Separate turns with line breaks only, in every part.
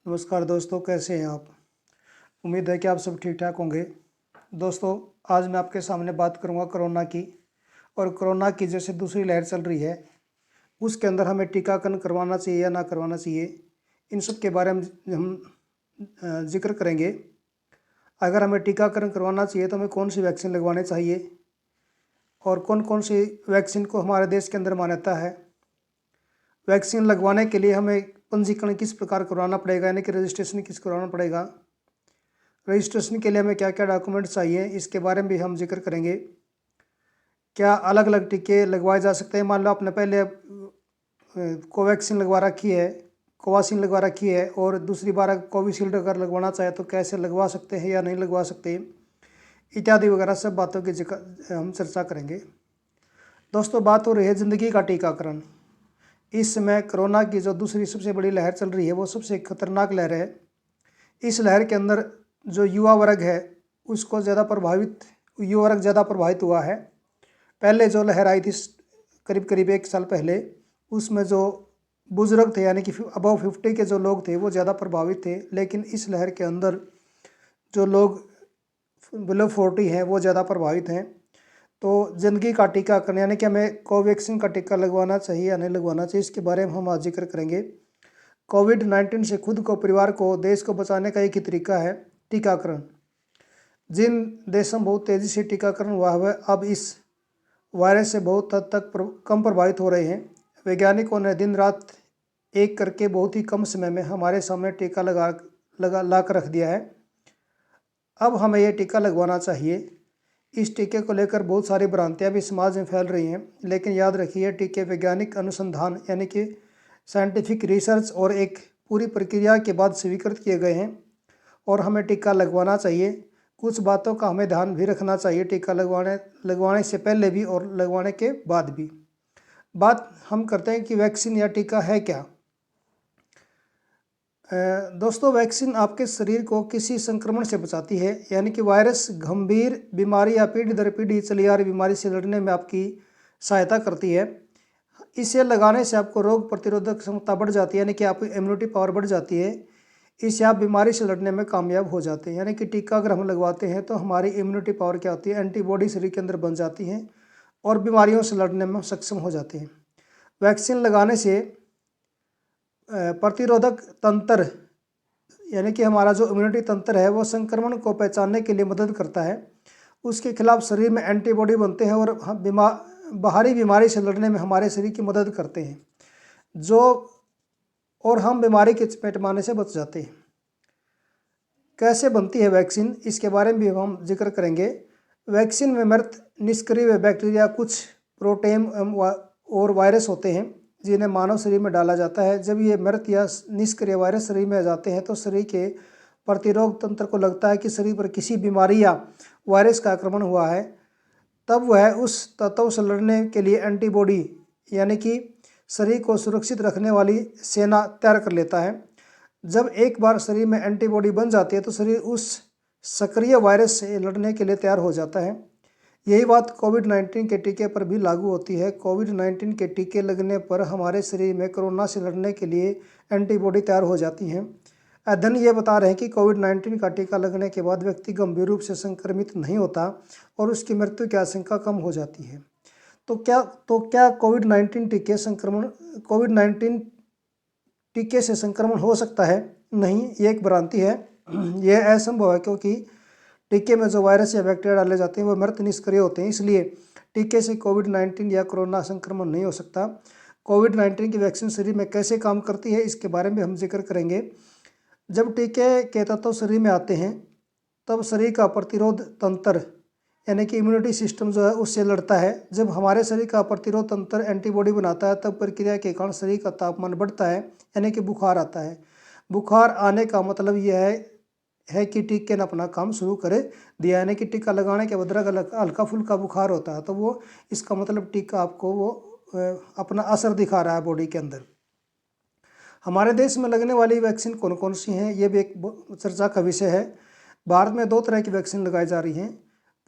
नमस्कार दोस्तों, कैसे हैं आप। उम्मीद है कि आप सब ठीक ठाक होंगे। दोस्तों, आज मैं आपके सामने बात करूंगा कोरोना की। और कोरोना की जैसे दूसरी लहर चल रही है, उसके अंदर हमें टीकाकरण करवाना चाहिए या ना करवाना चाहिए, इन सब के बारे में हम जिक्र करेंगे। अगर हमें टीकाकरण करवाना चाहिए तो हमें कौन सी वैक्सीन लगवानी चाहिए और कौन कौन सी वैक्सीन को हमारे देश के अंदर मान्यता है। वैक्सीन लगवाने के लिए हमें पंजीकरण किस प्रकार करवाना पड़ेगा, यानी कि रजिस्ट्रेशन किस करवाना पड़ेगा। रजिस्ट्रेशन के लिए हमें क्या क्या डॉक्यूमेंट चाहिए, इसके बारे में भी हम जिक्र करेंगे। क्या अलग अलग टीके लगवाए जा सकते हैं। मान लो आपने पहले कोवैक्सीन लगवा रखी है, कोवाक्सिन लगवा रखी है, और दूसरी बार कोविशील्ड अगर लगवाना चाहे तो कैसे लगवा सकते हैं या नहीं लगवा सकते, इत्यादि वगैरह सब बातों की हम चर्चा करेंगे। दोस्तों, बात हो रही है ज़िंदगी का टीकाकरण। इस समय कोरोना की जो दूसरी सबसे बड़ी लहर चल रही है, वो सबसे खतरनाक लहर है। इस लहर के अंदर जो युवा वर्ग है उसको युवा वर्ग ज़्यादा प्रभावित हुआ है। पहले जो लहर आई थी करीब करीब 1 साल पहले, उसमें जो बुजुर्ग थे यानी कि अबव 50 के जो लोग थे वो ज़्यादा प्रभावित थे। लेकिन इस लहर के अंदर जो लोग बिलो 40 हैं वो ज़्यादा प्रभावित हैं। तो ज़िंदगी का टीकाकरण यानी कि हमें कोवैक्सीन का टीका लगवाना चाहिए या नहीं लगवाना चाहिए, इसके बारे में हम आज जिक्र करेंगे। कोविड-19 से खुद को, परिवार को, देश को बचाने का एक ही तरीका है, टीकाकरण। जिन देशों में बहुत तेज़ी से टीकाकरण हुआ है अब इस वायरस से बहुत हद तक कम प्रभावित हो रहे हैं। वैज्ञानिकों ने दिन रात एक करके बहुत ही कम समय में हमारे सामने टीका ला कर रख दिया है। अब हमें ये टीका लगवाना चाहिए। इस टीके को लेकर बहुत सारी भ्रांतियाँ भी समाज में फैल रही हैं, लेकिन याद रखिए टीके वैज्ञानिक अनुसंधान यानी कि साइंटिफिक रिसर्च और एक पूरी प्रक्रिया के बाद स्वीकृत किए गए हैं और हमें टीका लगवाना चाहिए। कुछ बातों का हमें ध्यान भी रखना चाहिए टीका लगवाने से पहले भी और लगवाने के बाद भी। बात हम करते हैं कि वैक्सीन या टीका है क्या। दोस्तों, वैक्सीन आपके शरीर को किसी संक्रमण से बचाती है, यानी कि वायरस, गंभीर बीमारी या पीढ़ी दर पीढ़ी चली आ रही बीमारी से लड़ने में आपकी सहायता करती है। इसे लगाने से आपको रोग प्रतिरोधक क्षमता बढ़ जाती है, यानी कि आपकी इम्यूनिटी पावर बढ़ जाती है। इससे आप बीमारी से लड़ने में कामयाब हो जाते हैं। यानी कि टीका अगर हम लगवाते हैं तो हमारी इम्यूनिटी पावर क्या होती है, एंटीबॉडी शरीर के अंदर बन जाती हैं और बीमारियों से लड़ने में सक्षम हो जाते हैं। वैक्सीन लगाने से प्रतिरोधक तंत्र यानी कि हमारा जो इम्यूनिटी तंत्र है वो संक्रमण को पहचानने के लिए मदद करता है। उसके खिलाफ शरीर में एंटीबॉडी बनते हैं और बाहरी बीमारी से लड़ने में हमारे शरीर की मदद करते हैं, और हम बीमारी के चपेट में आने से बच जाते हैं। कैसे बनती है वैक्सीन, इसके बारे में भी हम जिक्र करेंगे। वैक्सीन में मृत निष्क्रिय बैक्टीरिया, कुछ प्रोटीन और वायरस होते हैं जिन्हें मानव शरीर में डाला जाता है। जब ये मृत या निष्क्रिय वायरस शरीर में जाते हैं तो शरीर के प्रतिरोध तंत्र को लगता है कि शरीर पर किसी बीमारी या वायरस का आक्रमण हुआ है। तब वह उस तत्व से लड़ने के लिए एंटीबॉडी यानी कि शरीर को सुरक्षित रखने वाली सेना तैयार कर लेता है। जब एक बार शरीर में एंटीबॉडी बन जाती है तो शरीर उस सक्रिय वायरस से लड़ने के लिए तैयार हो जाता है। यही बात कोविड-19 के टीके पर भी लागू होती है। कोविड-19 के टीके लगने पर हमारे शरीर में कोरोना से लड़ने के लिए एंटीबॉडी तैयार हो जाती हैं। अध्ययन ये बता रहे हैं कि कोविड-19 का टीका लगने के बाद व्यक्ति गंभीर रूप से संक्रमित नहीं होता और उसकी मृत्यु की आशंका कम हो जाती है। तो क्या कोविड-19 टीके से संक्रमण हो सकता है? नहीं, ये एक भ्रांति है। यह असंभव है क्योंकि टीके में जो वायरस या बैक्टीरिया डाले जाते हैं वो मृत निष्क्रिय होते हैं, इसलिए टीके से कोविड-19 या कोरोना संक्रमण नहीं हो सकता। कोविड-19 की वैक्सीन शरीर में कैसे काम करती है, इसके बारे में हम जिक्र करेंगे। जब टीके के तत्व शरीर में आते हैं तब शरीर का प्रतिरोध तंत्र यानी कि इम्यूनिटी सिस्टम जो है उससे लड़ता है। जब हमारे शरीर का प्रतिरोध तंत्र एंटीबॉडी बनाता है तब प्रक्रिया के कारण शरीर का तापमान बढ़ता है, यानी कि बुखार आता है। बुखार आने का मतलब यह है कि टीके ने अपना काम शुरू कर दिया, यानी कि टीका लगाने के बाद हल्का फुल्का बुखार होता है तो वो इसका मतलब टीका आपको वो अपना असर दिखा रहा है बॉडी के अंदर। हमारे देश में लगने वाली वैक्सीन कौन कौन सी हैं, ये भी एक चर्चा का विषय है। भारत में 2 तरह की वैक्सीन लगाई जा रही हैं।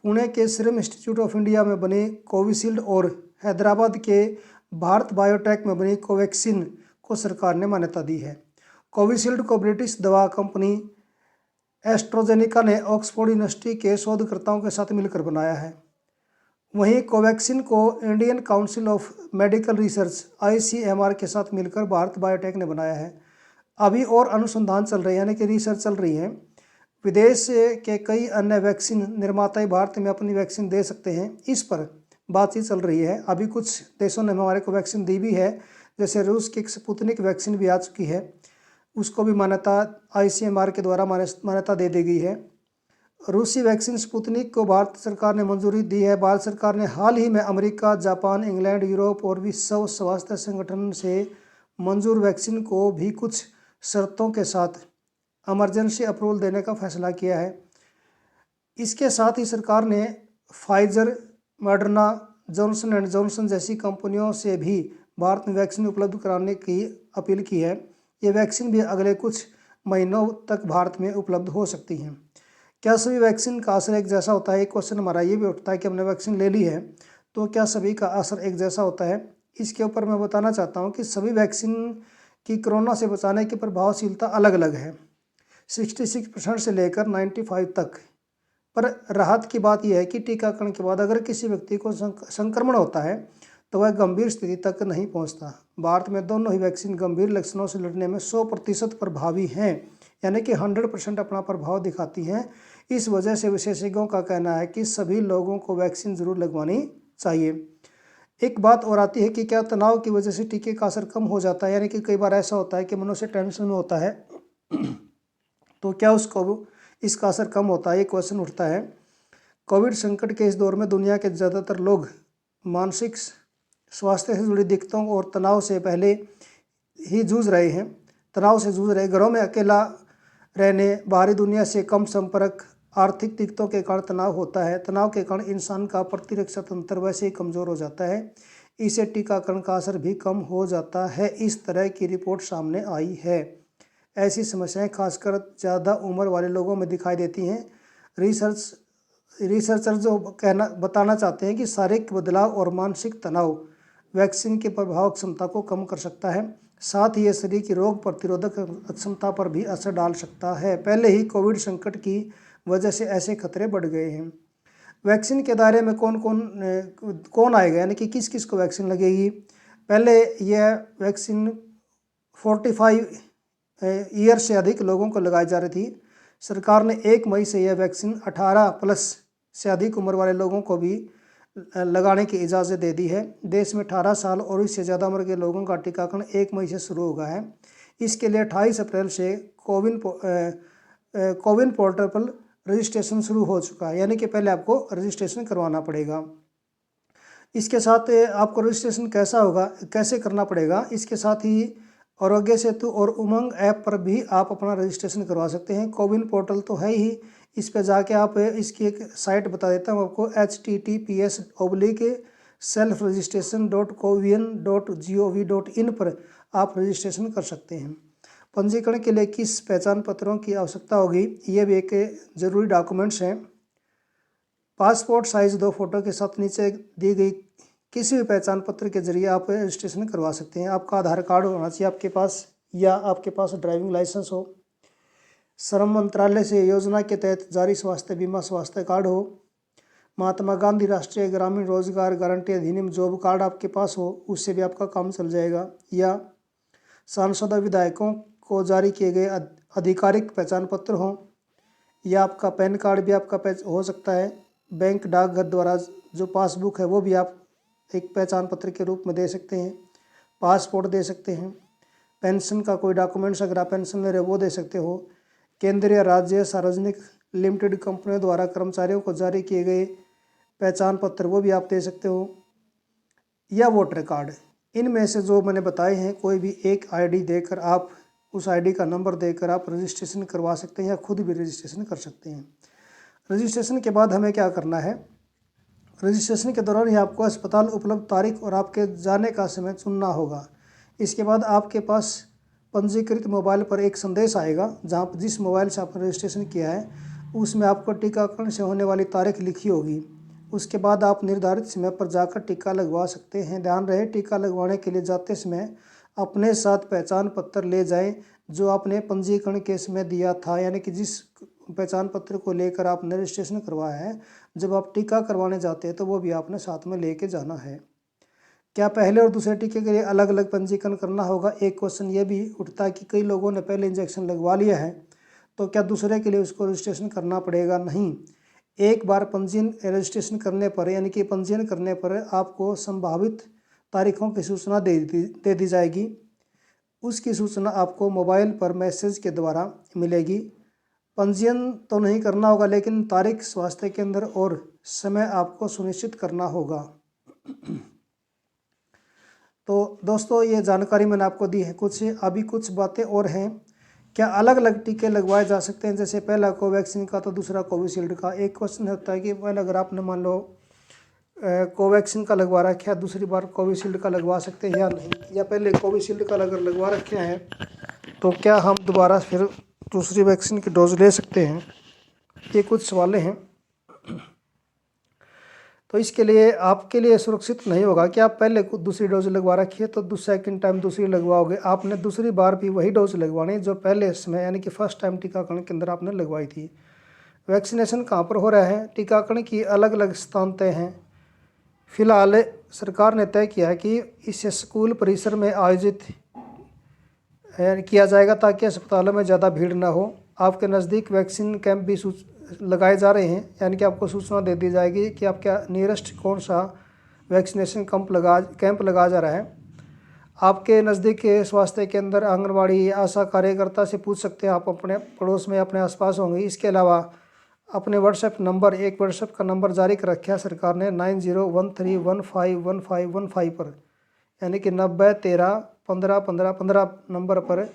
पुणे के सीरम इंस्टीट्यूट ऑफ इंडिया में बनी कोविशील्ड और हैदराबाद के भारत बायोटेक में बनी कोवैक्सीन को सरकार ने मान्यता दी है। कोविशील्ड को ब्रिटिश दवा कंपनी एस्ट्राजेनेका ने ऑक्सफोर्ड यूनिवर्सिटी के शोधकर्ताओं के साथ मिलकर बनाया है। वहीं कोवैक्सीन को Indian council of medical research ICMR के साथ मिलकर भारत बायोटेक ने बनाया है। अभी और अनुसंधान चल रहे हैं, यानी कि रिसर्च चल रही है। विदेश के कई अन्य वैक्सीन निर्माता भारत में अपनी वैक्सीन दे सकते हैं, इस पर बातचीत चल रही है। अभी कुछ देशों ने हमारे को वैक्सीन दी भी है, जैसे रूस की स्पुतनिक वैक्सीन भी आ चुकी है, उसको भी मान्यता ICMR के द्वारा मान्यता दे दी गई है। रूसी वैक्सीन स्पुतनिक को भारत सरकार ने मंजूरी दी है। भारत सरकार ने हाल ही में अमेरिका, जापान, इंग्लैंड, यूरोप और विश्व स्वास्थ्य संगठन से मंजूर वैक्सीन को भी कुछ शर्तों के साथ इमरजेंसी अप्रूवल देने का फैसला किया है। इसके साथ ही सरकार ने Pfizer, Moderna, Johnson and Johnson जैसी कंपनियों से भी भारत में वैक्सीन उपलब्ध कराने की अपील की है। ये वैक्सीन भी अगले कुछ महीनों तक भारत में उपलब्ध हो सकती हैं। क्या सभी वैक्सीन का असर एक जैसा होता है? एक क्वेश्चन हमारा ये भी उठता है कि हमने वैक्सीन ले ली है तो क्या सभी का असर एक जैसा होता है? इसके ऊपर मैं बताना चाहता हूँ कि सभी वैक्सीन की कोरोना से बचाने की प्रभावशीलता अलग अलग है, 66% से लेकर 95 तक। पर राहत की बात यह है कि टीकाकरण के बाद अगर किसी व्यक्ति को संक्रमण होता है तो वह गंभीर स्थिति तक नहीं पहुंचता। भारत में दोनों ही वैक्सीन गंभीर लक्षणों से लड़ने में 100% प्रभावी हैं, यानी कि 100% अपना प्रभाव दिखाती हैं। इस वजह से विशेषज्ञों का कहना है कि सभी लोगों को वैक्सीन जरूर लगवानी चाहिए। एक बात और आती है कि क्या तनाव की वजह से टीके का असर कम हो जाता है? यानी कि कई बार ऐसा होता है कि मनुष्य टेंशन में होता है तो क्या उसको इसका असर कम होता है? ये क्वेश्चन उठता है। कोविड संकट के इस दौर में दुनिया के ज़्यादातर लोग मानसिक स्वास्थ्य से जुड़ी दिक्कतों और तनाव से पहले ही जूझ रहे हैं। घरों में अकेला रहने, बाहरी दुनिया से कम संपर्क, आर्थिक दिक्कतों के कारण तनाव होता है। तनाव के कारण इंसान का प्रतिरक्षा तंत्र वैसे ही कमज़ोर हो जाता है। इससे टीकाकरण का असर भी कम हो जाता है, इस तरह की रिपोर्ट सामने आई है। ऐसी समस्याएं खासकर ज़्यादा उम्र वाले लोगों में दिखाई देती हैं। रिसर्चर जो बताना चाहते हैं कि शारीरिक बदलाव और मानसिक तनाव वैक्सीन की प्रभाव क्षमता को कम कर सकता है। साथ ही यह शरीर की रोग प्रतिरोधक क्षमता पर भी असर डाल सकता है। पहले ही कोविड संकट की वजह से ऐसे खतरे बढ़ गए हैं। वैक्सीन के दायरे में कौन आएगा, यानी कि किस किस को वैक्सीन लगेगी? पहले यह वैक्सीन 45 ईयर से अधिक लोगों को लगाई जा रही थी। सरकार ने 1 मई से यह वैक्सीन 18+ से अधिक उम्र वाले लोगों को भी लगाने की इजाज़त दे दी है। देश में 18 साल और इससे ज़्यादा उम्र के लोगों का टीकाकरण 1 मई से शुरू होगा है। इसके लिए 28 अप्रैल से कोविन पोर्टल पर रजिस्ट्रेशन शुरू हो चुका है, यानी कि पहले आपको रजिस्ट्रेशन करवाना पड़ेगा। इसके साथ आपको रजिस्ट्रेशन कैसे करना पड़ेगा? इसके साथ ही आरोग्य सेतु और उमंग ऐप पर भी आप अपना रजिस्ट्रेशन करवा सकते हैं। कोविन पोर्टल तो है ही, इस पर जाके आप इसकी एक साइट बता देता हूँ आपको, https://selfregistration.covian.gov.in पर आप रजिस्ट्रेशन कर सकते हैं। पंजीकरण के लिए किस पहचान पत्रों की आवश्यकता होगी? ये भी एक ज़रूरी डॉक्यूमेंट्स हैं। पासपोर्ट साइज़ 2 फोटो के साथ नीचे दी गई किसी भी पहचान पत्र के जरिए आप रजिस्ट्रेशन करवा सकते हैं। आपका आधार कार्ड होना चाहिए आपके पास, या आपके पास ड्राइविंग लाइसेंस हो, श्रम मंत्रालय से योजना के तहत जारी स्वास्थ्य बीमा स्वास्थ्य कार्ड हो, महात्मा गांधी राष्ट्रीय ग्रामीण रोजगार गारंटी अधिनियम जॉब कार्ड आपके पास हो, उससे भी आपका काम चल जाएगा, या सांसद विधायकों को जारी किए गए आधिकारिक पहचान पत्र हो, या आपका पैन कार्ड भी आपका हो सकता है। बैंक डाकघर द्वारा जो पासबुक है वो भी आप एक पहचान पत्र के रूप में दे सकते हैं। पासपोर्ट दे सकते हैं। पेंशन का कोई डॉक्यूमेंट्स अगर आप पेंशन ले रहे हो वो दे सकते हो। केंद्रीय, राज्य, सार्वजनिक लिमिटेड कंपनियों द्वारा कर्मचारियों को जारी किए गए पहचान पत्र वो भी आप दे सकते हो, या वोटर कार्ड। इनमें से जो मैंने बताए हैं कोई भी एक ID देकर आप उस ID का नंबर देकर आप रजिस्ट्रेशन करवा सकते हैं, या खुद भी रजिस्ट्रेशन कर सकते हैं। रजिस्ट्रेशन के बाद हमें क्या करना है? रजिस्ट्रेशन के दौरान ही आपको अस्पताल, उपलब्ध तारीख और आपके जाने का समय चुनना होगा। इसके बाद आपके पास पंजीकृत मोबाइल पर एक संदेश आएगा, जहाँ जिस मोबाइल से आपने रजिस्ट्रेशन किया है उसमें आपको टीकाकरण से होने वाली तारीख लिखी होगी। उसके बाद आप निर्धारित समय पर जाकर टीका लगवा सकते हैं। ध्यान रहे, टीका लगवाने के लिए जाते समय अपने साथ पहचान पत्र ले जाएं, जो आपने पंजीकरण के समय दिया था, यानी कि जिस पहचान पत्र को लेकर आपने रजिस्ट्रेशन करवाया है, जब आप टीका करवाने जाते हैं तो वो भी आपने साथ में लेके जाना है। क्या पहले और दूसरे टीके के लिए अलग अलग पंजीकरण करना होगा? एक क्वेश्चन ये भी उठता है कि कई लोगों ने पहले इंजेक्शन लगवा लिया है तो क्या दूसरे के लिए उसको रजिस्ट्रेशन करना पड़ेगा? नहीं, एक बार पंजीयन रजिस्ट्रेशन करने पर, यानी कि पंजीयन करने पर आपको संभावित तारीखों की सूचना दे दी जाएगी। उसकी सूचना आपको मोबाइल पर मैसेज के द्वारा मिलेगी। पंजीयन तो नहीं करना होगा, लेकिन तारीख, स्वास्थ्य केंद्र और समय आपको सुनिश्चित करना होगा। तो दोस्तों, ये जानकारी मैंने आपको दी है कुछ। अभी कुछ बातें और हैं। क्या अलग अलग टीके लगवाए जा सकते हैं? जैसे पहला कोवैक्सीन का तो दूसरा कोविशील्ड का। एक क्वेश्चन होता है कि पहले अगर आपने मान लो कोवैक्सीन का लगवा रखा है, दूसरी बार कोविशील्ड का लगवा सकते हैं या नहीं, या पहले कोविशील्ड का अगर लगवा रखे हैं तो क्या हम दोबारा फिर दूसरी वैक्सीन की डोज ले सकते हैं? ये कुछ सवाल हैं। तो इसके लिए आपके लिए सुरक्षित नहीं होगा कि आप पहले दूसरी डोज लगवा रखी है तो सेकंड टाइम दूसरी लगवाओगे। आपने दूसरी बार भी वही डोज लगवानी जो पहले समय, यानी कि फर्स्ट टाइम टीकाकरण के अंदर आपने लगवाई थी। वैक्सीनेशन कहाँ पर हो रहा है? टीकाकरण की अलग अलग स्थान तय हैं। फिलहाल सरकार ने तय किया है कि इसे स्कूल परिसर में आयोजित किया जाएगा ताकि अस्पतालों में ज़्यादा भीड़ ना हो। आपके नज़दीक वैक्सीन कैंप भी लगाए जा रहे हैं, यानी कि आपको सूचना दे दी जाएगी कि आपका नियरेस्ट कौन सा वैक्सीनेशन कैंप लगा जा रहा है। आपके नज़दीक के स्वास्थ्य केंद्र, आंगनबाड़ी, आशा कार्यकर्ता से पूछ सकते हैं। आप अपने पड़ोस में, अपने आसपास होंगे। इसके अलावा अपने व्हाट्सएप नंबर, एक व्हाट्सएप का नंबर जारी कर रखा है सरकार ने 9013151515 पर, यानी कि 9013151515 नंबर पर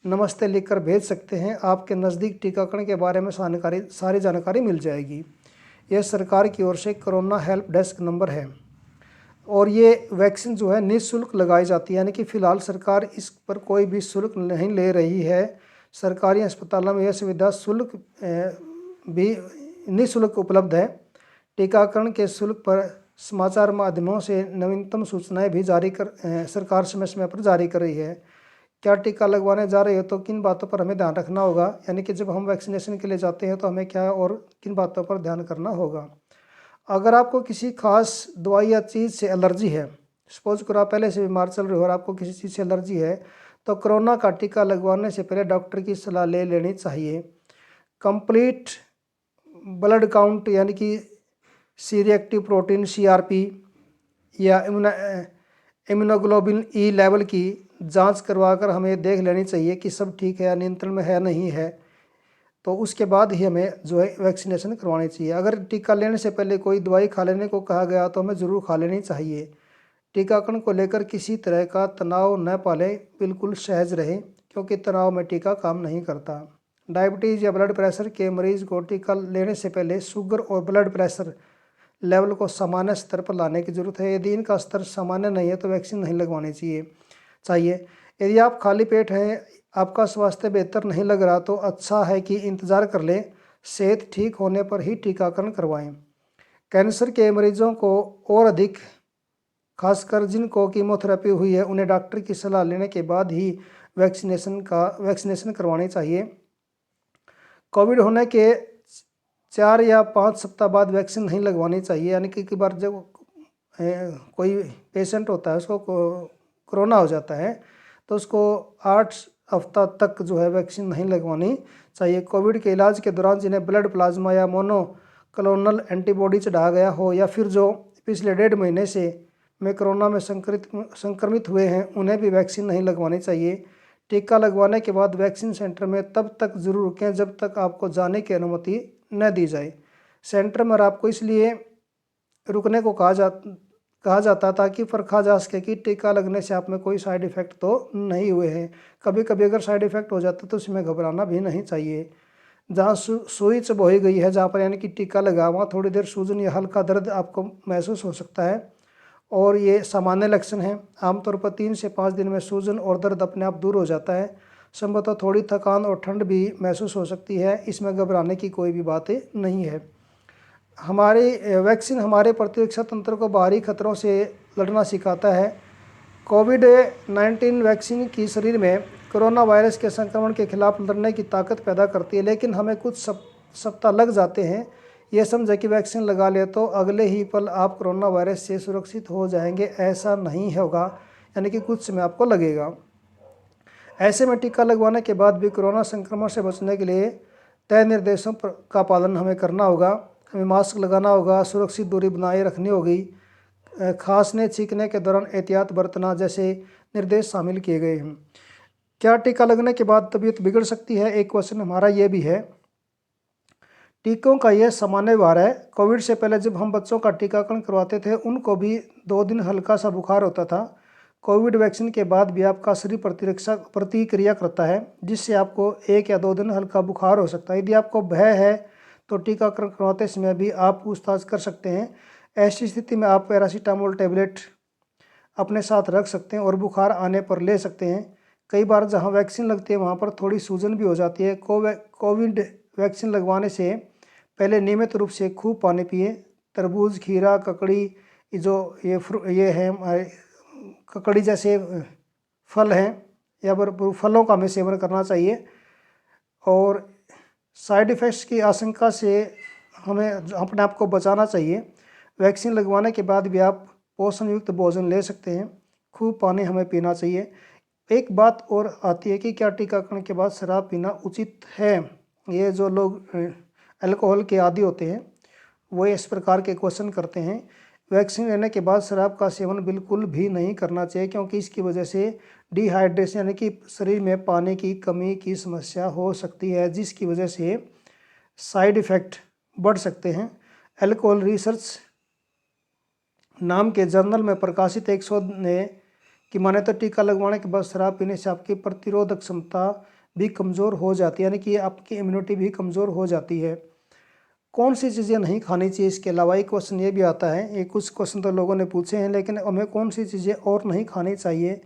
नमस्ते लिखकर भेज सकते हैं। आपके नज़दीक टीकाकरण के बारे में सारी जानकारी मिल जाएगी। यह सरकार की ओर से कोरोना हेल्प डेस्क नंबर है और ये वैक्सीन जो है निःशुल्क लगाई जाती है, यानी कि फ़िलहाल सरकार इस पर कोई भी शुल्क नहीं ले रही है। सरकारी अस्पतालों में यह सुविधा भी निःशुल्क उपलब्ध है। टीकाकरण के शुल्क पर समाचार माध्यमों से नवीनतम सूचनाएं भी सरकार समय समय पर जारी कर रही है। क्या टीका लगवाने जा रहे हो तो किन बातों पर हमें ध्यान रखना होगा, यानी कि जब हम वैक्सीनेशन के लिए जाते हैं तो हमें क्या और किन बातों पर ध्यान करना होगा। अगर आपको किसी खास दवाई या चीज़ से एलर्जी है, सपोज करो आप पहले से बीमार चल रहे हो और आपको किसी चीज़ से एलर्जी है, तो कोरोना का टीका लगवाने से पहले डॉक्टर की सलाह ले लेनी चाहिए। कंप्लीट ब्लड काउंट, यानी कि सी रिएक्टिव प्रोटीन CRP या इम्यूनोग्लोबिन E लेवल की जांच करवाकर हमें देख लेनी चाहिए कि सब ठीक है या नियंत्रण में है नहीं है, तो उसके बाद ही हमें जो है वैक्सीनेशन करवानी चाहिए। अगर टीका लेने से पहले कोई दवाई खा लेने को कहा गया तो हमें ज़रूर खा लेनी चाहिए। टीकाकरण को लेकर किसी तरह का तनाव न पालें, बिल्कुल सहज रहें, क्योंकि तनाव में टीका काम नहीं करता। डायबिटीज़ या ब्लड प्रेशर के मरीज़ को टीका लेने से पहले शुगर और ब्लड प्रेशर लेवल को सामान्य स्तर पर लाने की ज़रूरत है। यदि इनका स्तर सामान्य नहीं है तो वैक्सीन नहीं लगवानी चाहिए। यदि आप खाली पेट हैं, आपका स्वास्थ्य बेहतर नहीं लग रहा, तो अच्छा है कि इंतज़ार कर लें। सेहत ठीक होने पर ही टीकाकरण करवाएं। कैंसर के मरीजों को और अधिक, खासकर जिनको कीमोथेरेपी हुई है, उन्हें डॉक्टर की सलाह लेने के बाद ही वैक्सीनेशन करवानी चाहिए। कोविड होने के 4 या 5 सप्ताह बाद वैक्सीन नहीं लगवानी चाहिए, यानी कि बार जब कोई पेशेंट होता है, उसको कोरोना हो जाता है, तो उसको 8 हफ्ता तक जो है वैक्सीन नहीं लगवानी चाहिए। कोविड के इलाज के दौरान जिन्हें ब्लड प्लाज्मा या मोनोक्लोनल एंटीबॉडी चढ़ाया गया हो, या फिर जो पिछले 1.5 महीने से में कोरोना में संक्रमित हुए हैं, उन्हें भी वैक्सीन नहीं लगवानी चाहिए। टीका लगवाने के बाद वैक्सीन सेंटर में तब तक जरूर रुकें जब तक आपको जाने की अनुमति न दी जाए। सेंटर में आपको इसलिए रुकने को कहा जाता ताकि परखा जा सके कि टीका लगने से आप में कोई साइड इफ़ेक्ट तो नहीं हुए हैं। कभी कभी अगर साइड इफ़ेक्ट हो जाता तो उसमें घबराना भी नहीं चाहिए। जहाँ सुई चबोई गई है, जहाँ पर यानी कि टीका लगा, वहाँ थोड़ी देर सूजन या हल्का दर्द आपको महसूस हो सकता है और ये सामान्य लक्षण है। आमतौर पर 3 से 5 दिन में सूजन और दर्द अपने आप दूर हो जाता है। संभवतः थोड़ी थकान और ठंड भी महसूस हो सकती है, इसमें घबराने की कोई भी बात नहीं है। वैक्सीन हमारे प्रतिरक्षा तंत्र को बाहरी खतरों से लड़ना सिखाता है। कोविड-19 वैक्सीन की शरीर में कोरोना वायरस के संक्रमण के खिलाफ लड़ने की ताकत पैदा करती है, लेकिन हमें कुछ सप्ताह लग जाते हैं ये समझे कि वैक्सीन लगा ले तो अगले ही पल आप कोरोना वायरस से सुरक्षित हो जाएंगे। ऐसा नहीं होगा, यानी कि कुछ समय आपको लगेगा। ऐसे में टीका लगवाने के बाद भी कोरोना संक्रमण से बचने के लिए तय निर्देशों का पालन हमें करना होगा। हमें मास्क लगाना होगा, सुरक्षित दूरी बनाए रखनी होगी, खांसने छींकने के दौरान एहतियात बरतना जैसे निर्देश शामिल किए गए हैं। क्या टीका लगने के बाद तबीयत बिगड़ सकती है? एक क्वेश्चन हमारा ये भी है। टीकों का यह सामान्य व्यवहार है। कोविड से पहले जब हम बच्चों का टीकाकरण करवाते थे उनको भी 2 दिन हल्का सा बुखार होता था। कोविड वैक्सीन के बाद भी आपका शरीर प्रतिक्रिया करता है, जिससे आपको 1 या 2 दिन हल्का बुखार हो सकता है। यदि आपको भय है तो टीकाकरण करवाते समय भी आप पूछताछ कर सकते हैं। ऐसी स्थिति में आप पैरासीटामोल टैबलेट अपने साथ रख सकते हैं और बुखार आने पर ले सकते हैं। कई बार जहां वैक्सीन लगती है वहां पर थोड़ी सूजन भी हो जाती है। कोविड वैक्सीन लगवाने से पहले नियमित रूप से खूब पानी पिए। तरबूज, खीरा, ककड़ी, ये है ककड़ी जैसे फल हैं या भरपूर फलों का हमें सेवन करना चाहिए। और साइड इफ़ेक्ट्स की आशंका से हमें अपने आप को बचाना चाहिए। वैक्सीन लगवाने के बाद भी आप पोषण युक्त भोजन ले सकते हैं। खूब पानी हमें पीना चाहिए। एक बात और आती है कि क्या टीकाकरण के बाद शराब पीना उचित है? ये जो लोग अल्कोहल के आदी होते हैं वो इस प्रकार के क्वेश्चन करते हैं। वैक्सीन लेने के बाद शराब का सेवन बिल्कुल भी नहीं करना चाहिए, क्योंकि इसकी वजह से डिहाइड्रेशन यानी कि शरीर में पानी की कमी की समस्या हो सकती है, जिसकी वजह से साइड इफ़ेक्ट बढ़ सकते हैं। अल्कोहल रिसर्च नाम के जर्नल में प्रकाशित एक शोध ने कि माने तो टीका लगवाने के बाद शराब पीने से आपकी प्रतिरोधक क्षमता भी कमज़ोर हो जाती है, यानी कि आपकी इम्यूनिटी भी कमज़ोर हो जाती है। कौन सी चीज़ें नहीं खानी चाहिए? इसके अलावा एक क्वेश्चन ये भी आता है। ये कुछ क्वेश्चन तो लोगों ने पूछे हैं, लेकिन हमें कौन सी चीज़ें और नहीं खानी चाहिए?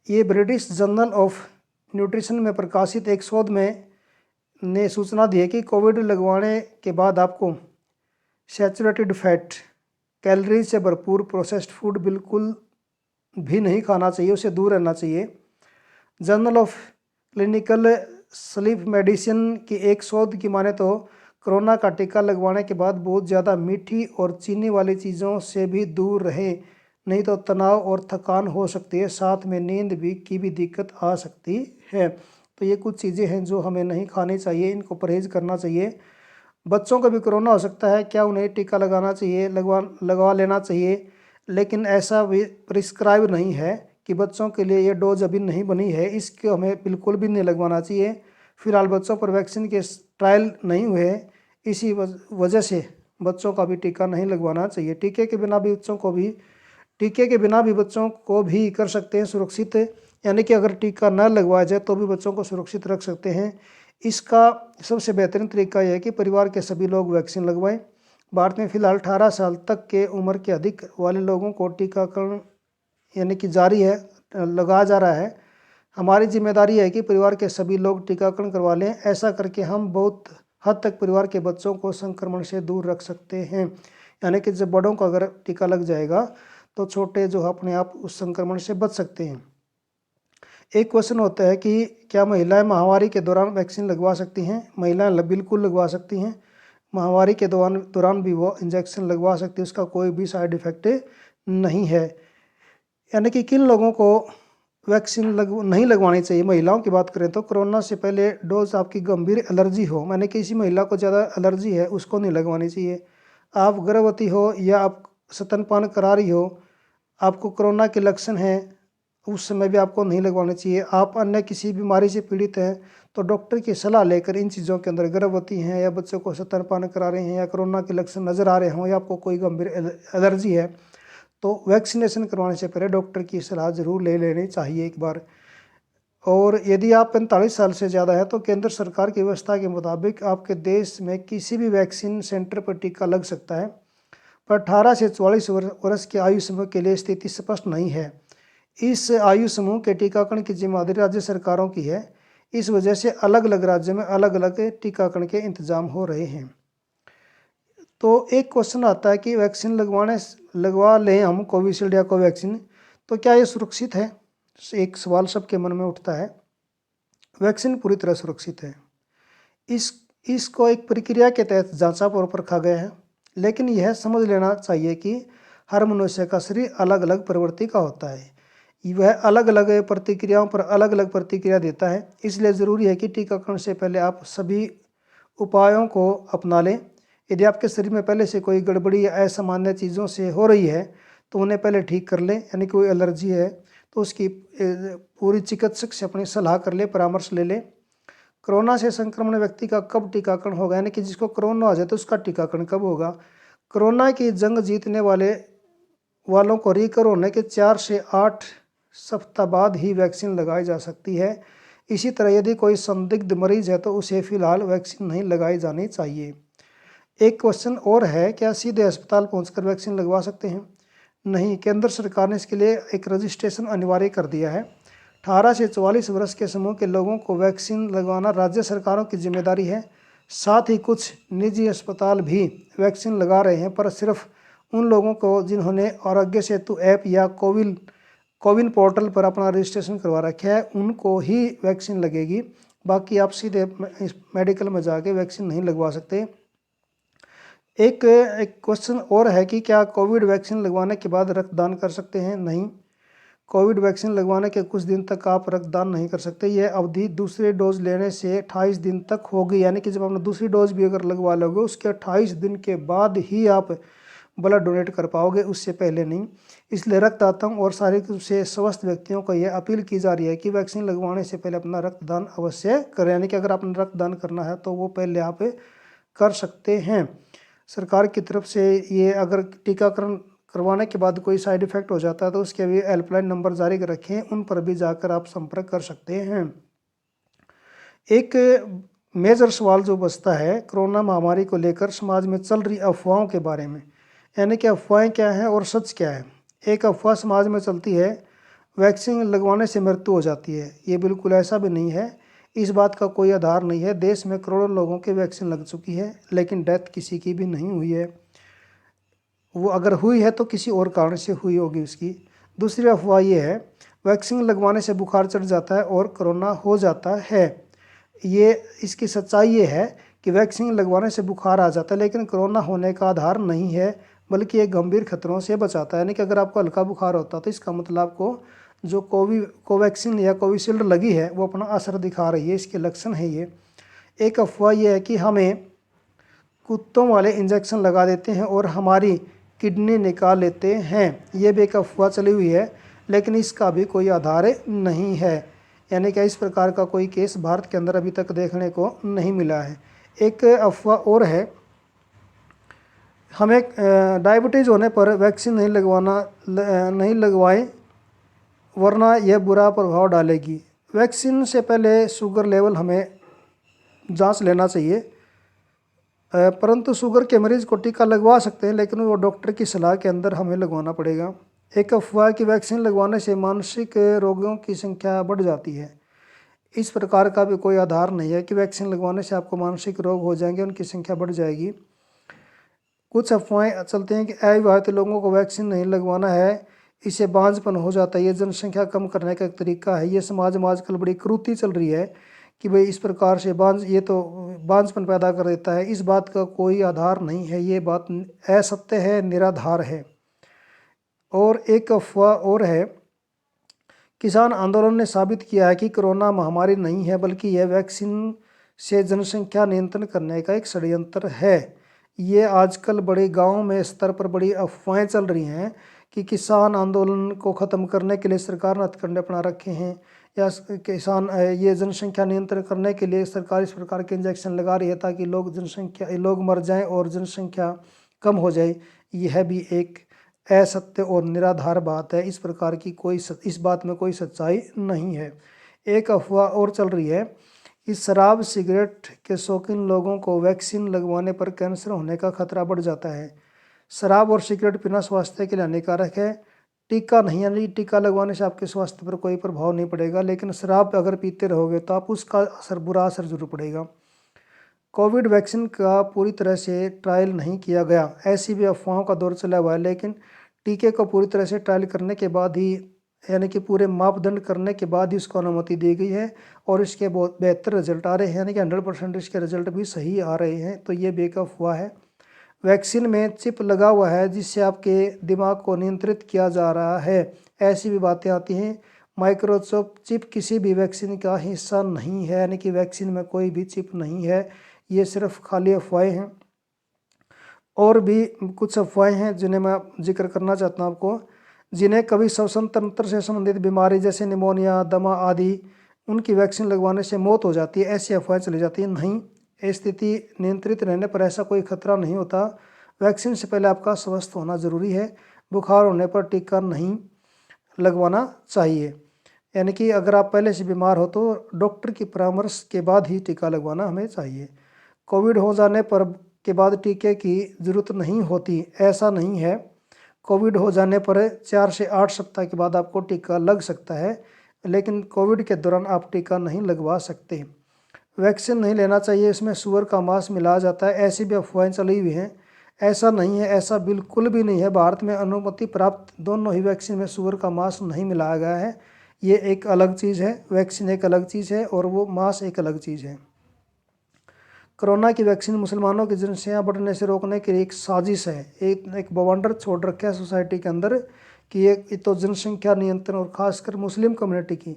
ये ब्रिटिश जर्नल ऑफ न्यूट्रिशन में प्रकाशित एक शोध में ने सूचना दी है कि कोविड लगवाने के बाद आपको सैचुरेटेड फैट, कैलोरीज से भरपूर प्रोसेस्ड फूड बिल्कुल भी नहीं खाना चाहिए, उसे दूर रहना चाहिए। Journal of clinical sleep medicine की एक शोध की माने तो कोरोना का टीका लगवाने के बाद बहुत ज़्यादा मीठी और चीनी वाली चीज़ों से भी दूर रहे, नहीं तो तनाव और थकान हो सकती है, साथ में नींद की भी दिक्कत आ सकती है। तो ये कुछ चीज़ें हैं जो हमें नहीं खानी चाहिए, इनको परहेज़ करना चाहिए। बच्चों को भी कोरोना हो सकता है, क्या उन्हें टीका लगाना चाहिए? लगवा लेना चाहिए, लेकिन ऐसा भी प्रिस्क्राइब नहीं है कि बच्चों के लिए ये डोज अभी नहीं बनी है, इसको हमें बिल्कुल भी नहीं लगवाना चाहिए। फिलहाल बच्चों पर वैक्सीन के ट्रायल नहीं हुए, इसी वजह से बच्चों का भी टीका नहीं लगवाना चाहिए। टीके के बिना भी बच्चों को भी कर सकते हैं सुरक्षित, यानी कि अगर टीका न लगवाया जाए तो भी बच्चों को सुरक्षित रख सकते हैं। इसका सबसे बेहतरीन तरीका यह है कि परिवार के सभी लोग वैक्सीन लगवाएं। भारत में फिलहाल 18 साल तक के उम्र के अधिक वाले लोगों को टीकाकरण यानी कि जारी है, लगाया जा रहा है। हमारी जिम्मेदारी है कि परिवार के सभी लोग टीकाकरण करवा लें। ऐसा करके हम बहुत हद तक परिवार के बच्चों को संक्रमण से दूर रख सकते हैं, यानी कि जब बड़ों को अगर टीका लग जाएगा तो छोटे जो अपने आप उस संक्रमण से बच सकते हैं। एक क्वेश्चन होता है कि क्या महिलाएं महामारी के दौरान वैक्सीन लगवा सकती हैं? महिलाएं बिल्कुल लगवा सकती हैं। महामारी के दौरान भी वो इंजेक्शन लगवा सकती है, उसका कोई भी साइड इफ़ेक्ट नहीं है। यानी कि किन लोगों को वैक्सीन नहीं लगवानी चाहिए? महिलाओं की बात करें तो कोरोना से पहले डोज आपकी गंभीर एलर्जी हो, मैंने किसी महिला को ज़्यादा एलर्जी है, उसको नहीं लगवानी चाहिए। आप गर्भवती हो या आप स्तनपान करा रही हो, आपको कोरोना के लक्षण हैं, उस समय भी आपको नहीं लगवानी चाहिए। आप अन्य किसी बीमारी से पीड़ित हैं तो डॉक्टर की सलाह लेकर इन चीज़ों के अंदर, गर्भवती हैं या बच्चों को स्तनपान करा रहे हैं या कोरोना के लक्षण नज़र आ रहे हों या आपको कोई गंभीर एलर्जी है, तो वैक्सीनेशन करवाने से पहले डॉक्टर की सलाह ज़रूर ले लेनी चाहिए एक बार। और यदि आप 45 साल से ज़्यादा है तो केंद्र सरकार की व्यवस्था के मुताबिक आपके देश में किसी भी वैक्सीन सेंटर पर टीका लग सकता है, पर 18 से 44 वर्ष के आयु समूह के लिए स्थिति स्पष्ट नहीं है। इस आयु समूह के टीकाकरण की जिम्मेदारी राज्य सरकारों की है। इस वजह से अलग अलग राज्यों में अलग अलग टीकाकरण के इंतजाम हो रहे हैं। तो एक क्वेश्चन आता है कि वैक्सीन लगवा लें हम कोविशील्ड या कोवैक्सीन, तो क्या ये सुरक्षित है? एक सवाल सबके मन में उठता है। वैक्सीन पूरी तरह सुरक्षित है। इसको एक प्रक्रिया के तहत जांचा और परखा गया है, लेकिन यह समझ लेना चाहिए कि हर मनुष्य का शरीर अलग अलग प्रवृत्ति का होता है। वह अलग अलग प्रतिक्रियाओं पर अलग अलग प्रतिक्रिया देता है। इसलिए ज़रूरी है कि टीकाकरण से पहले आप सभी उपायों को अपना लें। यदि आपके शरीर में पहले से कोई गड़बड़ी या असामान्य चीज़ों से हो रही है तो उन्हें पहले ठीक कर लें, यानी कोई एलर्जी है तो उसकी पूरी चिकित्सक से अपनी सलाह कर ले, परामर्श ले लें। कोरोना से संक्रमण व्यक्ति का कब टीकाकरण होगा, यानी कि जिसको कोरोना हो जाए तो उसका टीकाकरण कब होगा। कोरोना की जंग जीतने वालों को रिकवर होने के 4 से 8 सप्ताह बाद ही वैक्सीन लगाई जा सकती है। इसी तरह यदि कोई संदिग्ध मरीज है तो उसे फिलहाल वैक्सीन नहीं लगाई जानी चाहिए। एक क्वेश्चन और है, क्या सीधे अस्पताल पहुंचकर वैक्सीन लगवा सकते हैं? नहीं, केंद्र सरकार ने इसके लिए एक रजिस्ट्रेशन अनिवार्य कर दिया है। 18 से 44 वर्ष के समूह के लोगों को वैक्सीन लगवाना राज्य सरकारों की जिम्मेदारी है। साथ ही कुछ निजी अस्पताल भी वैक्सीन लगा रहे हैं, पर सिर्फ उन लोगों को जिन्होंने आरोग्य सेतु ऐप या कोविन पोर्टल पर अपना रजिस्ट्रेशन करवा रखा है उनको ही वैक्सीन लगेगी। बाकी आप सीधे मेडिकल में जाके वैक्सीन नहीं लगवा सकते। एक क्वेश्चन और है कि क्या कोविड वैक्सीन लगवाने के बाद रक्तदान कर सकते हैं? नहीं, कोविड वैक्सीन लगवाने के कुछ दिन तक आप रक्तदान नहीं कर सकते। यह अवधि दूसरे डोज लेने से 28 दिन तक होगी, यानी कि जब आपने दूसरी डोज भी अगर लगवा लोगे उसके 28 दिन के बाद ही आप ब्लड डोनेट कर पाओगे, उससे पहले नहीं। इसलिए रक्तदाताओं और शारीरिक रूप से स्वस्थ व्यक्तियों को यह अपील की जा रही है कि वैक्सीन लगवाने से पहले अपना रक्तदान अवश्य करें, यानी कि अगर आपने रक्तदान करना है तो वो पहले आप कर सकते हैं। सरकार की तरफ से ये अगर टीकाकरण करवाने के बाद कोई साइड इफ़ेक्ट हो जाता है तो उसके भी हेल्पलाइन नंबर जारी कर रखे हैं, उन पर भी जाकर आप संपर्क कर सकते हैं। एक मेजर सवाल जो बचता है कोरोना महामारी को लेकर समाज में चल रही अफवाहों के बारे में, यानी कि अफवाहें क्या हैं और सच क्या है। एक अफवाह समाज में चलती है वैक्सीन लगवाने से मृत्यु हो जाती है। ये बिल्कुल ऐसा भी नहीं है, इस बात का कोई आधार नहीं है। देश में करोड़ों लोगों की वैक्सीन लग चुकी है, लेकिन डेथ किसी की भी नहीं हुई है। वो अगर हुई है तो किसी और कारण से हुई होगी उसकी। दूसरी अफवाह ये है वैक्सीन लगवाने से बुखार चढ़ जाता है और कोरोना हो जाता है। इसकी सच्चाई ये है कि वैक्सीन लगवाने से बुखार आ जाता है, लेकिन कोरोना होने का आधार नहीं है, बल्कि ये गंभीर खतरों से बचाता है। यानी कि अगर आपको हल्का बुखार होता है तो इसका मतलब आपको जो कोवैक्सीन या कोविशील्ड लगी है वो अपना असर दिखा रही है, इसके लक्षण है ये। एक अफवाह ये है कि हमें कुत्तों वाले इंजेक्शन लगा देते हैं और हमारी किडनी निकाल लेते हैं, ये भी एक अफवाह चली हुई है, लेकिन इसका भी कोई आधार नहीं है। यानी कि इस प्रकार का कोई केस भारत के अंदर अभी तक देखने को नहीं मिला है। एक अफवाह और है, हमें डायबिटीज़ होने पर वैक्सीन नहीं लगवाएं वरना यह बुरा प्रभाव डालेगी। वैक्सीन से पहले शुगर लेवल हमें जांच लेना चाहिए, परंतु शुगर के मरीज़ को टीका लगवा सकते हैं, लेकिन वो डॉक्टर की सलाह के अंदर हमें लगवाना पड़ेगा। एक अफवाह कि वैक्सीन लगवाने से मानसिक रोगियों की संख्या बढ़ जाती है। इस प्रकार का भी कोई आधार नहीं है कि वैक्सीन लगवाने से आपको मानसिक रोग हो जाएंगे, उनकी संख्या बढ़ जाएगी। कुछ अफवाहें चलते हैं कि अविवाहित लोगों को वैक्सीन नहीं लगवाना है, इससे बांझपन हो जाता है, ये जनसंख्या कम करने का एक तरीका है। ये समाज में आजकल बड़ी क्रूरता चल रही है कि भाई इस प्रकार से ये तो बांझपन पैदा कर देता है। इस बात का कोई आधार नहीं है, ये बात असत्य है, निराधार है। और एक अफवाह और है, किसान आंदोलन ने साबित किया है कि कोरोना महामारी नहीं है, बल्कि यह वैक्सीन से जनसंख्या नियंत्रण करने का एक षड्यंत्र है। ये आजकल बड़े गाँव में स्तर पर बड़ी अफवाहें चल रही हैं कि किसान आंदोलन को ख़त्म करने के लिए सरकार ने हथकंडे अपना रखे हैं, या ये जनसंख्या नियंत्रण करने के लिए सरकार इस प्रकार के इंजेक्शन लगा रही है ताकि लोग मर जाएं और जनसंख्या कम हो जाए। यह भी एक असत्य और निराधार बात है। इस प्रकार की इस बात में कोई सच्चाई नहीं है। एक अफवाह और चल रही है कि शराब सिगरेट के शौकीन लोगों को वैक्सीन लगवाने पर कैंसर होने का खतरा बढ़ जाता है। शराब और सिगरेट पीना स्वास्थ्य के लिए हानिकारक है। टीका नहीं, यानी टीका लगवाने से आपके स्वास्थ्य पर कोई प्रभाव नहीं पड़ेगा, लेकिन शराब अगर पीते रहोगे तो आप उसका बुरा असर जरूर पड़ेगा। कोविड वैक्सीन का पूरी तरह से ट्रायल नहीं किया गया, ऐसी भी अफवाहों का दौर चला हुआ है, लेकिन टीके को पूरी तरह से ट्रायल करने के बाद ही यानी कि पूरे मापदंड करने के बाद ही उसको अनुमति दी गई है और इसके बहुत बेहतर रिजल्ट आ रहे हैं, यानी कि 100% इसके रिजल्ट भी सही आ रहे हैं। तो ये बेवकूफ़ हुआ है। वैक्सीन में चिप लगा हुआ है जिससे आपके दिमाग को नियंत्रित किया जा रहा है, ऐसी भी बातें आती हैं। माइक्रोचिप चिप किसी भी वैक्सीन का हिस्सा नहीं है, यानी कि वैक्सीन में कोई भी चिप नहीं है। ये सिर्फ खाली अफवाहें हैं। और भी कुछ अफवाहें हैं जिन्हें मैं जिक्र करना चाहता हूँ आपको, जिन्हें कभी श्वसन तंत्र से संबंधित बीमारी जैसे निमोनिया, दमा आदि, उनकी वैक्सीन लगवाने से मौत हो जाती है, ऐसी अफवाहें चली जाती हैं। नहीं, स्थिति नियंत्रित रहने पर ऐसा कोई खतरा नहीं होता। वैक्सीन से पहले आपका स्वस्थ होना ज़रूरी है। बुखार होने पर टीका नहीं लगवाना चाहिए, यानी कि अगर आप पहले से बीमार हो तो डॉक्टर की परामर्श के बाद ही टीका लगवाना हमें चाहिए। कोविड हो जाने पर के बाद टीके की ज़रूरत नहीं होती, ऐसा नहीं है। कोविड हो जाने पर 4 से 8 सप्ताह के बाद आपको टीका लग सकता है, लेकिन कोविड के दौरान आप टीका नहीं लगवा सकते। वैक्सीन नहीं लेना चाहिए, इसमें सूअर का मांस मिलाया जाता है, ऐसी भी अफवाहें चली हुई हैं। ऐसा नहीं है, ऐसा बिल्कुल भी नहीं है। भारत में अनुमति प्राप्त दोनों ही वैक्सीन में सूअर का मांस नहीं मिलाया गया है। ये एक अलग चीज़ है, वैक्सीन एक अलग चीज़ है और वो मांस एक अलग चीज़ है। कोरोना की वैक्सीन मुसलमानों की जनसंख्या बढ़ने से रोकने की एक साजिश है। एक बवंडर छोड़ रखा है सोसाइटी के अंदर कि ये तो जनसंख्या नियंत्रण और खासकर मुस्लिम कम्युनिटी की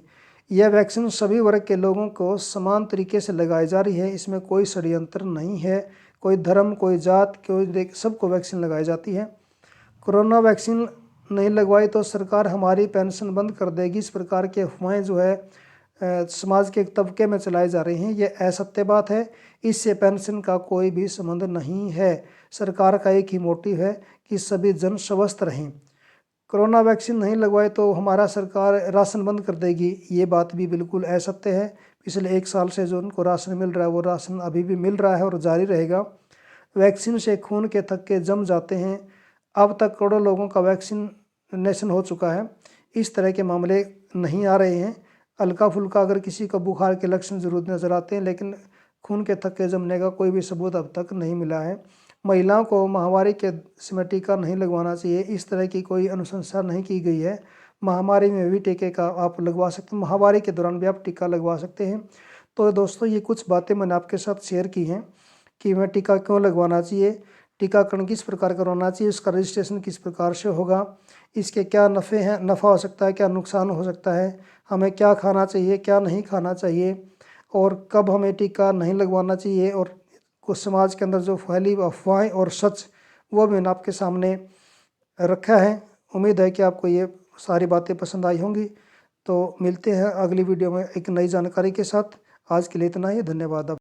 यह वैक्सीन सभी वर्ग के लोगों को समान तरीके से लगाई जा रही है। इसमें कोई षड्यंत्र नहीं है, कोई धर्म, कोई जात, कोई सबको वैक्सीन लगाई जाती है। कोरोना वैक्सीन नहीं लगवाई तो सरकार हमारी पेंशन बंद कर देगी, इस प्रकार की अफवाहें जो है समाज के एक तबके में चलाई जा रही हैं, ये असत्य बात है। इससे पेंशन का कोई भी संबंध नहीं है। सरकार का एक ही मोटिव है कि सभी जन स्वस्थ रहें। कोरोना वैक्सीन नहीं लगवाए तो हमारा सरकार राशन बंद कर देगी, ये बात भी बिल्कुल असत्य है। पिछले 1 साल से जो उनको राशन मिल रहा है वो राशन अभी भी मिल रहा है और जारी रहेगा। वैक्सीन से खून के थक्के जम जाते हैं। अब तक करोड़ों लोगों का वैक्सीनेशन हो चुका है। इस तरह के मामले नहीं आ रहे हैं। हल्का फुल्का अगर किसी को बुखार के लक्षण जरूर नजर आते हैं, लेकिन खून के थक्के जमने का कोई भी सबूत अब तक नहीं मिला है। महिलाओं को महामारी के समय टीका नहीं लगवाना चाहिए, इस तरह की कोई अनुशंसा नहीं की गई है। महामारी में भी टीके का आप लगवा सकते हैं, महामारी के दौरान भी आप टीका लगवा सकते हैं। तो दोस्तों, ये कुछ बातें मैंने आपके साथ शेयर की हैं कि मैं टीका क्यों लगवाना चाहिए, टीकाकरण किस प्रकार करवाना चाहिए, उसका रजिस्ट्रेशन किस प्रकार से होगा, इसके क्या नफ़े हैं, नफ़ा हो सकता है, क्या नुकसान हो सकता है, हमें क्या खाना चाहिए, क्या नहीं खाना चाहिए, और कब हमें टीका नहीं लगवाना चाहिए, और कुछ समाज के अंदर जो फैली अफवाहें और सच, वो भी मैंने आपके सामने रखा है। उम्मीद है कि आपको ये सारी बातें पसंद आई होंगी। तो मिलते हैं अगली वीडियो में एक नई जानकारी के साथ। आज के लिए इतना ही, धन्यवाद।